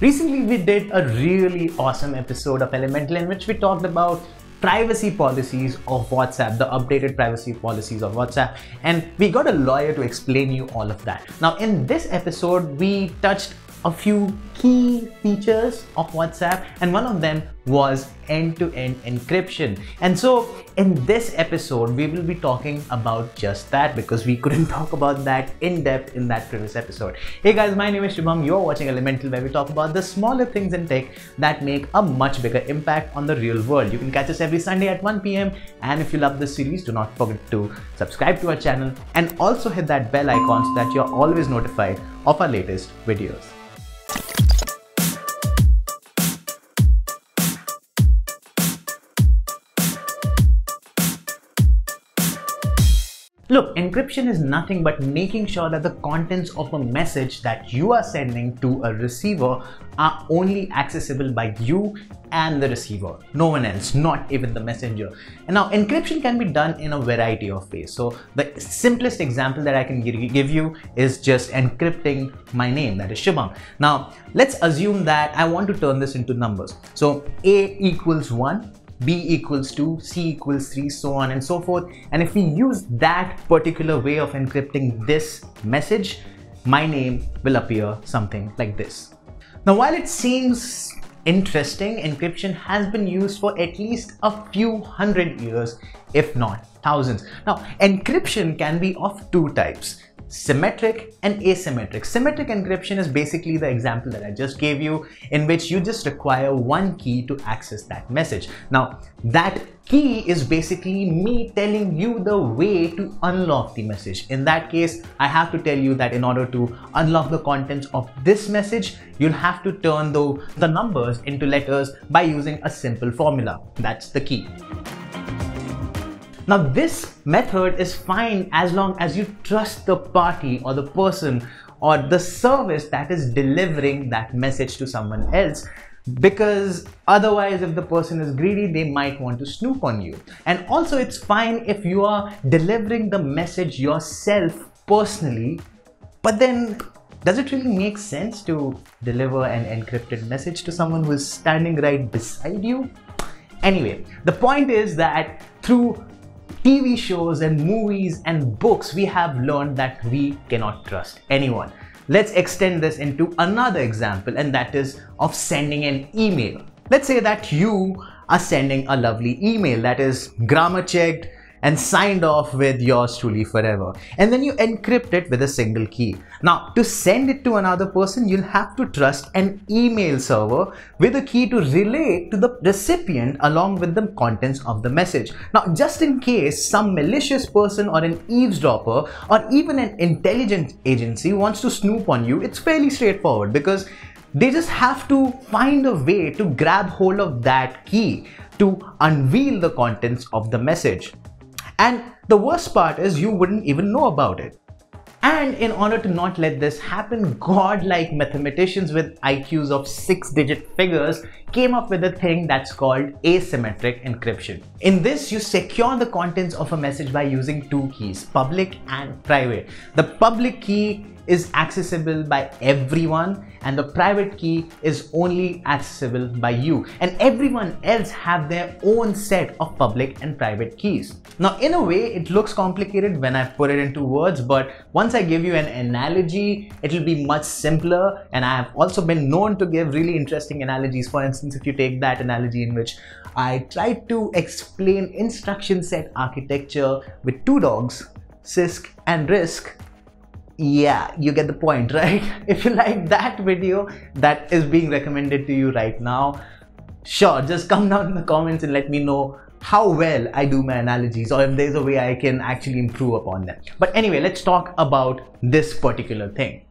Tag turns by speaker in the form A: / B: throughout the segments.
A: Recently, we did a really awesome episode of Elemental in which we talked about privacy policies of WhatsApp, the updated privacy policies of WhatsApp, and we got a lawyer to explain you all of that. Now, in this episode, we touched a few key features of WhatsApp, and one of them was end-to-end encryption. And so in this episode, we will be talking about just that because we couldn't talk about that in depth in that previous episode. Hey guys, my name is Shubham. You're watching Elemental, where we talk about the smaller things in tech that make a much bigger impact on the real world. You can catch us every Sunday at 1 p.m. And if you love this series, do not forget to subscribe to our channel and also hit that bell icon so that you're always notified of our latest videos. Look, encryption is nothing but making sure that the contents of a message that you are sending to a receiver are only accessible by you and the receiver, no one else, not even the messenger. And now encryption can be done in a variety of ways. So the simplest example that I can give you is just encrypting my name, that is Shubham. Now let's assume that I want to turn this into numbers. So A equals 1, B equals 2, C equals 3, so on and so forth. And if we use that particular way of encrypting this message, my name will appear something like this. Now, while it seems interesting, encryption has been used for at least a few hundred years, if not thousands. Now, encryption can be of two types: symmetric and asymmetric. Symmetric encryption is basically the example that I just gave you, in which you just require one key to access that message. Now, that key is basically me telling you the way to unlock the message. In that case, I have to tell you that in order to unlock the contents of this message, you'll have to turn the numbers into letters by using a simple formula. That's the key. Now, this method is fine as long as you trust the party or the person or the service that is delivering that message to someone else, because otherwise, if the person is greedy, they might want to snoop on you. And also, it's fine if you are delivering the message yourself personally, but then does it really make sense to deliver an encrypted message to someone who is standing right beside you? Anyway, the point is that through TV shows and movies and books, we have learned that we cannot trust anyone. Let's extend this into another example, and that is of sending an email. Let's say that you are sending a lovely email that is grammar checked and signed off with yours truly forever, and then you encrypt it with a single key. Now, to send it to another person, you'll have to trust an email server with a key to relay to the recipient along with the contents of the message. Now, just in case some malicious person or an eavesdropper or even an intelligence agency wants to snoop on you, it's fairly straightforward, because they just have to find a way to grab hold of that key to unveil the contents of the message. And the worst part is you wouldn't even know about it. And in order to not let this happen, godlike mathematicians with IQs of 6-digit figures came up with a thing that's called asymmetric encryption. In this, you secure the contents of a message by using two keys, public and private. The public key is accessible by everyone, and the private key is only accessible by you, and everyone else have their own set of public and private keys. Now, in a way, it looks complicated when I put it into words, but once I give you an analogy, it will be much simpler. And I have also been known to give really interesting analogies. For instance, if you take that analogy in which I tried to explain instruction set architecture with two dogs, Sisk and Risk, yeah, you get the point, right? If you like that video that is being recommended to you right now, sure, just come down in the comments and let me know how well I do my analogies, or if there's a way I can actually improve upon them. But anyway, let's talk about this particular thing.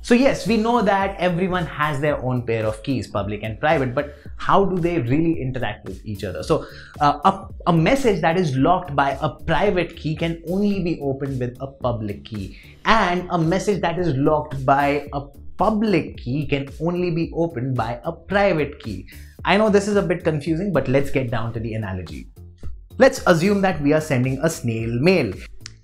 A: So yes, we know that everyone has their own pair of keys, public and private, but how do they really interact with each other? So a message that is locked by a private key can only be opened with a public key, and a message that is locked by a public key can only be opened by a private key. I know this is a bit confusing, but let's get down to the analogy. Let's assume that we are sending a snail mail.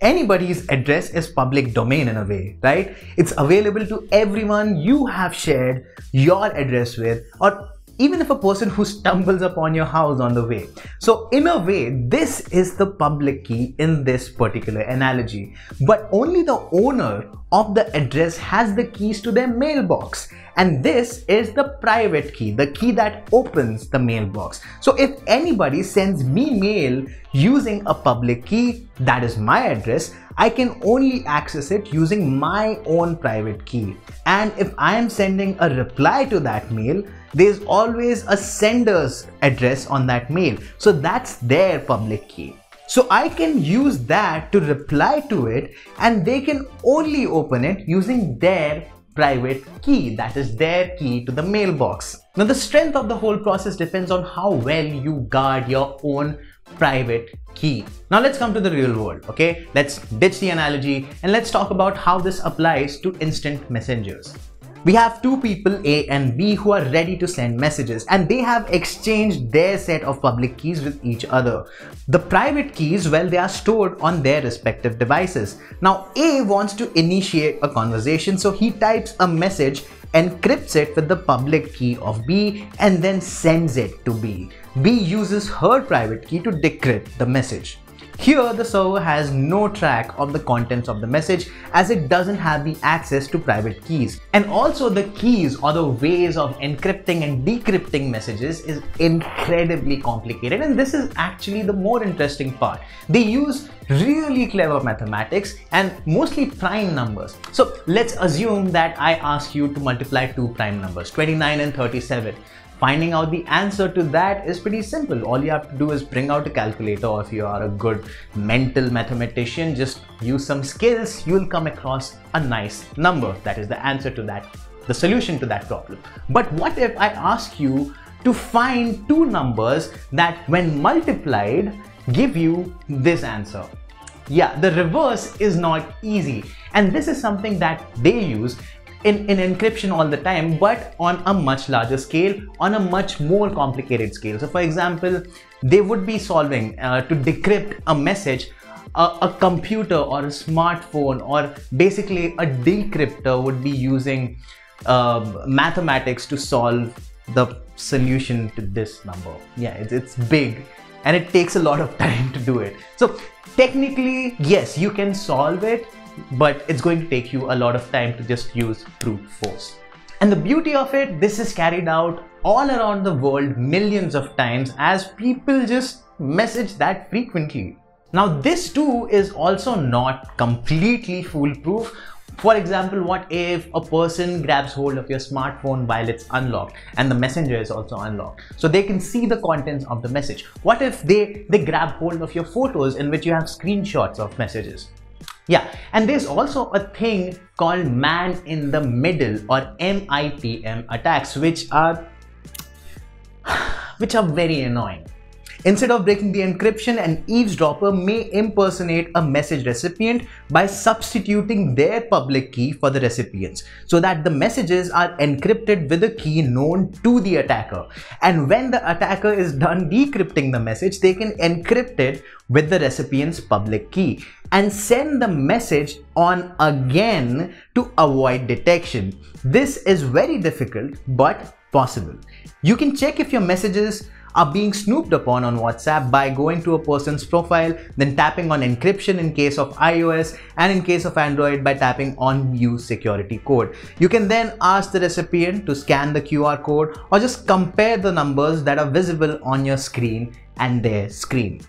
A: Anybody's address is public domain in a way, right? It's available to everyone you have shared your address with, or even if a person who stumbles upon your house on the way. So in a way, this is the public key in this particular analogy, but only the owner of the address has the keys to their mailbox. And this is the private key, the key that opens the mailbox. So if anybody sends me mail using a public key, that is my address, I can only access it using my own private key. And if I am sending a reply to that mail, there's always a sender's address on that mail. So that's their public key. So I can use that to reply to it, and they can only open it using their private key, that is their key to the mailbox. Now the strength of the whole process depends on how well you guard your own private key. Now let's come to the real world, okay? Let's ditch the analogy and let's talk about how this applies to instant messengers. We have two people, A and B, who are ready to send messages, and they have exchanged their set of public keys with each other. The private keys, well, they are stored on their respective devices. Now A wants to initiate a conversation, so he types a message, encrypts it with the public key of B, and then sends it to B. B uses her private key to decrypt the message. Here, the server has no track of the contents of the message, as it doesn't have the access to private keys. And also the keys, or the ways of encrypting and decrypting messages, is incredibly complicated, and this is actually the more interesting part. They use really clever mathematics and mostly prime numbers. So let's assume that I ask you to multiply two prime numbers, 29 and 37. Finding out the answer to that is pretty simple. All you have to do is bring out a calculator, or if you are a good mental mathematician, just use some skills, you will come across a nice number. That is the answer to that, the solution to that problem. But what if I ask you to find two numbers that when multiplied give you this answer? Yeah, the reverse is not easy, and this is something that they use in encryption all the time, but on a much larger scale, on a much more complicated scale. So for example, they would be solving to decrypt a message, a computer or a smartphone, or basically a decryptor would be using mathematics to solve the solution to this number. Yeah, it's big and it takes a lot of time to do it. So technically, yes, you can solve it, but it's going to take you a lot of time to just use brute force. And the beauty of it, this is carried out all around the world millions of times, as people just message that frequently. Now this too is also not completely foolproof. For example, what if a person grabs hold of your smartphone while it's unlocked and the messenger is also unlocked, so they can see the contents of the message? What if they grab hold of your photos in which you have screenshots of messages? Yeah, and there's also a thing called man in the middle, or MITM attacks, which are very annoying. Instead of breaking the encryption, an eavesdropper may impersonate a message recipient by substituting their public key for the recipient's, so that the messages are encrypted with a key known to the attacker. And when the attacker is done decrypting the message, they can encrypt it with the recipient's public key and send the message on again to avoid detection. This is very difficult but possible. You can check if your messages are being snooped upon on WhatsApp by going to a person's profile, then tapping on encryption in case of iOS, and in case of Android by tapping on use security code. You can then ask the recipient to scan the QR code, or just compare the numbers that are visible on your screen and their screen.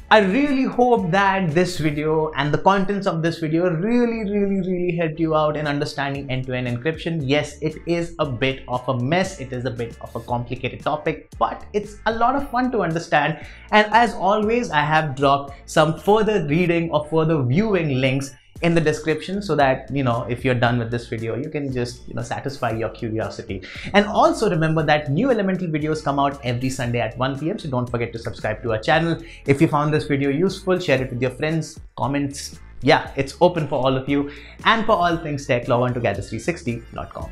A: I really hope that this video and the contents of this video really helped you out in understanding end-to-end encryption. Yes, it is a bit of a mess, it is a bit of a complicated topic, but it's a lot of fun to understand. And as always, I have dropped some further reading or further viewing links in the description, so that if you're done with this video, you can just satisfy your curiosity. And also remember that new elemental videos come out every Sunday at 1 PM, so don't forget to subscribe to our channel. If you found this video useful, share it with your friends, comments. Yeah, it's open for all of you. And for all things tech, log on to gadgets360.com.